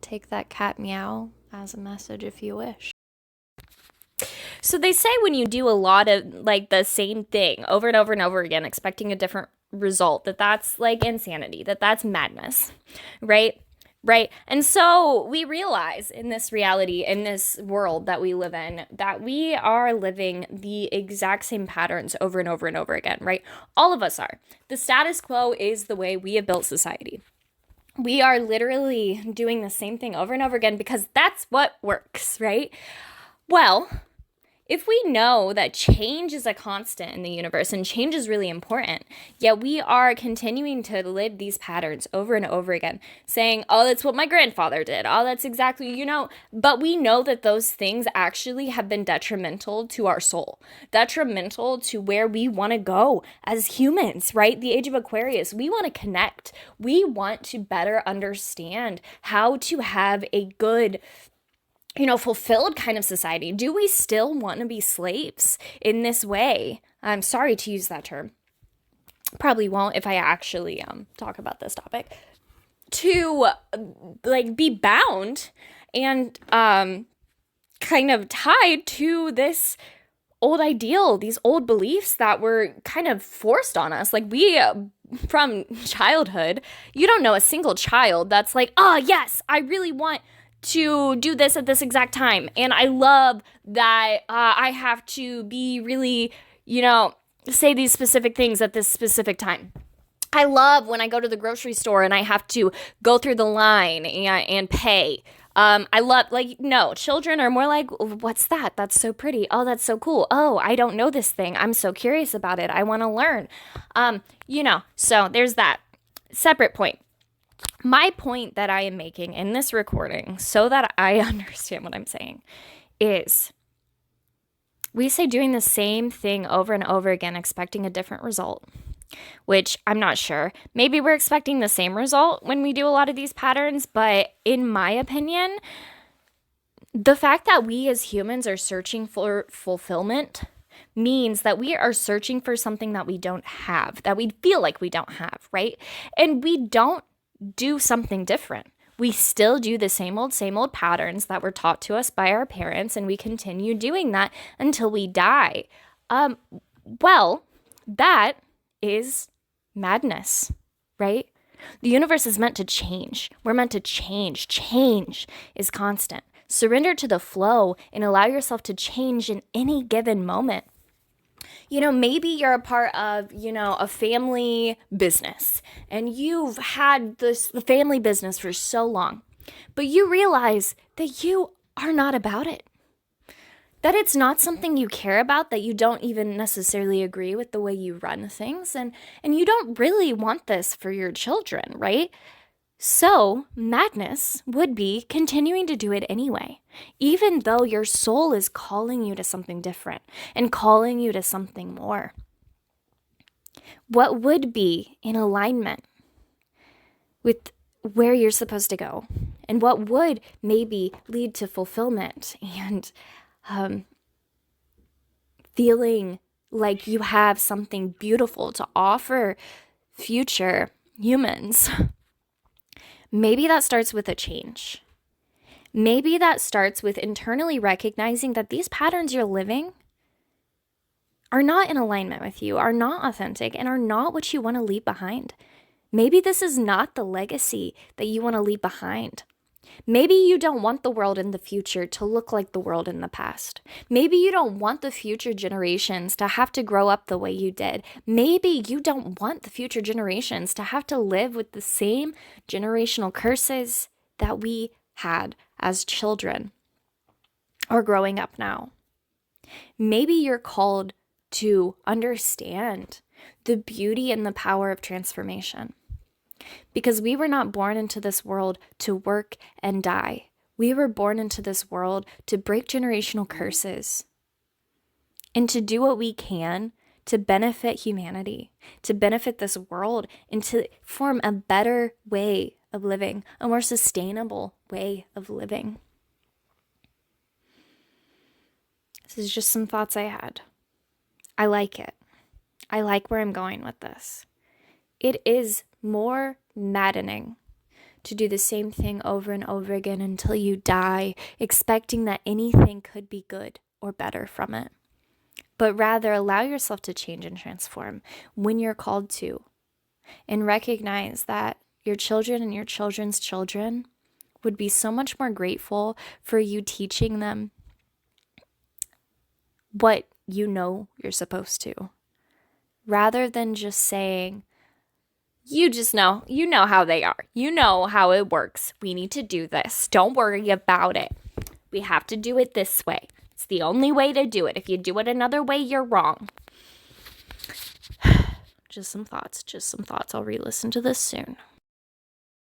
take that cat meow as a message if you wish. So they say when you do a lot of like the same thing over and over and over again, expecting a different result, that's like insanity, that's madness, right? Right. And so we realize in this reality, in this world that we live in, that we are living the exact same patterns over and over and over again, right? All of us are. The status quo is the way we have built society. We are literally doing the same thing over and over again because that's what works, right? Well, if we know that change is a constant in the universe and change is really important, yet we are continuing to live these patterns over and over again, saying, oh, that's what my grandfather did. Oh, that's exactly, but we know that those things actually have been detrimental to our soul, detrimental to where we want to go as humans, right? The age of Aquarius, we want to connect. We want to better understand how to have a good fulfilled kind of society. Do we still want to be slaves in this way? I'm sorry to use that term. Probably won't if I actually talk about this topic. To be bound and kind of tied to this old ideal, these old beliefs that were kind of forced on us. Like we, from childhood, you don't know a single child that's like, oh yes, I really want to do this at this exact time. And I love that I have to be really, say these specific things at this specific time. I love when I go to the grocery store and I have to go through the line and pay. I love, no, children are more like, what's that? That's so pretty. Oh, that's so cool. Oh, I don't know this thing. I'm so curious about it. I want to learn. So there's that separate point. My point that I am making in this recording, so that I understand what I'm saying, is we say doing the same thing over and over again, expecting a different result, which I'm not sure. Maybe we're expecting the same result when we do a lot of these patterns, but in my opinion, the fact that we as humans are searching for fulfillment means that we are searching for something that we don't have, that we feel like we don't have, right? And we don't do something different. We still do the same old patterns that were taught to us by our parents, and we continue doing that until we die. Well, that is madness, right? The universe is meant to change. We're meant to change. Change is constant. Surrender to the flow and allow yourself to change in any given moment. Maybe you're a part of, a family business and you've had the family business for so long, but you realize that you are not about it, that it's not something you care about, that you don't even necessarily agree with the way you run things, and you don't really want this for your children, right? So madness would be continuing to do it anyway, even though your soul is calling you to something different and calling you to something more. What would be in alignment with where you're supposed to go, and what would maybe lead to fulfillment and feeling like you have something beautiful to offer future humans. Maybe that starts with a change. Maybe that starts with internally recognizing that these patterns you're living are not in alignment with you, are not authentic, and are not what you want to leave behind. Maybe this is not the legacy that you want to leave behind. Maybe you don't want the world in the future to look like the world in the past. Maybe you don't want the future generations to have to grow up the way you did. Maybe you don't want the future generations to have to live with the same generational curses that we had as children or growing up now. Maybe you're called to understand the beauty and the power of transformation. Because we were not born into this world to work and die. We were born into this world to break generational curses and to do what we can to benefit humanity, to benefit this world, and to form a better way of living, a more sustainable way of living. This is just some thoughts I had. I like it. I like where I'm going with this. It is more maddening to do the same thing over and over again until you die, expecting that anything could be good or better from it. But rather allow yourself to change and transform when you're called to, and recognize that your children and your children's children would be so much more grateful for you teaching them what you know you're supposed to, rather than just saying, you know how they are. You know how it works. We need to do this. Don't worry about it. We have to do it this way. It's the only way to do it. If you do it another way, you're wrong. Just some thoughts. I'll re-listen to this soon.